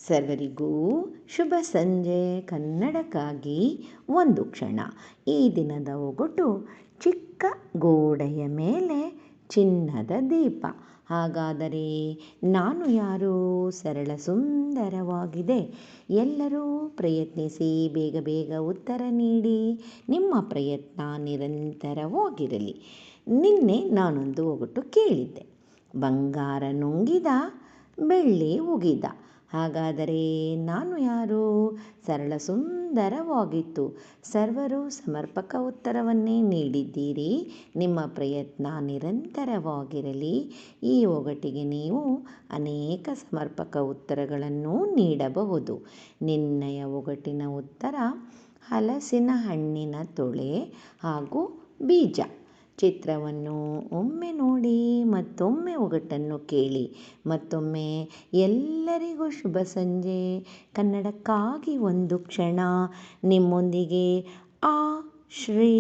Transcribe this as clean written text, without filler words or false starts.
ಸರ್ವರಿಗೂ ಶುಭ ಸಂಜೆ. ಕನ್ನಡಕ್ಕಾಗಿ ಒಂದು ಕ್ಷಣ. ಈ ದಿನದ ಒಗಟು: ಚಿಕ್ಕ ಗೋಡೆಯ ಮೇಲೆ ಚಿನ್ನದ ದೀಪ. ಹಾಗಾದರೆ ನಾನು ಯಾರು? ಸರಳ ಸುಂದರವಾಗಿದೆ. ಎಲ್ಲರೂ ಪ್ರಯತ್ನಿಸಿ, ಬೇಗ ಬೇಗ ಉತ್ತರ ನೀಡಿ. ನಿಮ್ಮ ಪ್ರಯತ್ನ ನಿರಂತರವಾಗಿರಲಿ. ನಿನ್ನೆ ನಾನೊಂದು ಒಗಟು ಕೇಳಿದ್ದೆ. ಬಂಗಾರ ನುಂಗಿದ, ಬೆಳ್ಳಿ ಉಗಿದ. ಹಾಗಾದರೆ ನಾನು ಯಾರು? ಸರಳ ಸುಂದರವಾಗಿತ್ತು. ಸರ್ವರು ಸಮರ್ಪಕ ಉತ್ತರವನ್ನೇ ನೀಡಿದ್ದೀರಿ. ನಿಮ್ಮ ಪ್ರಯತ್ನ ನಿರಂತರವಾಗಿರಲಿ. ಈ ಒಗಟಿಗೆ ನೀವು ಅನೇಕ ಸಮರ್ಪಕ ಉತ್ತರಗಳನ್ನು ನೀಡಬಹುದು. ನಿನ್ನೆಯ ಒಗಟಿನ ಉತ್ತರ ಹಲಸಿನ ಹಣ್ಣಿನ ತೊಳೆ ಹಾಗೂ ಬೀಜ. ಚಿತ್ರವನ್ನು ಒಮ್ಮೆ ನೋಡಿ, ಮತ್ತೊಮ್ಮೆ ಒಗಟನ್ನು ಕೇಳಿ. ಮತ್ತೊಮ್ಮೆ ಎಲ್ಲರಿಗೂ ಶುಭ ಸಂಜೆ. ಕನ್ನಡಕ್ಕಾಗಿ ಒಂದು ಕ್ಷಣ. ನಿಮ್ಮೊಂದಿಗೆ ಆ ಶ್ರೀ.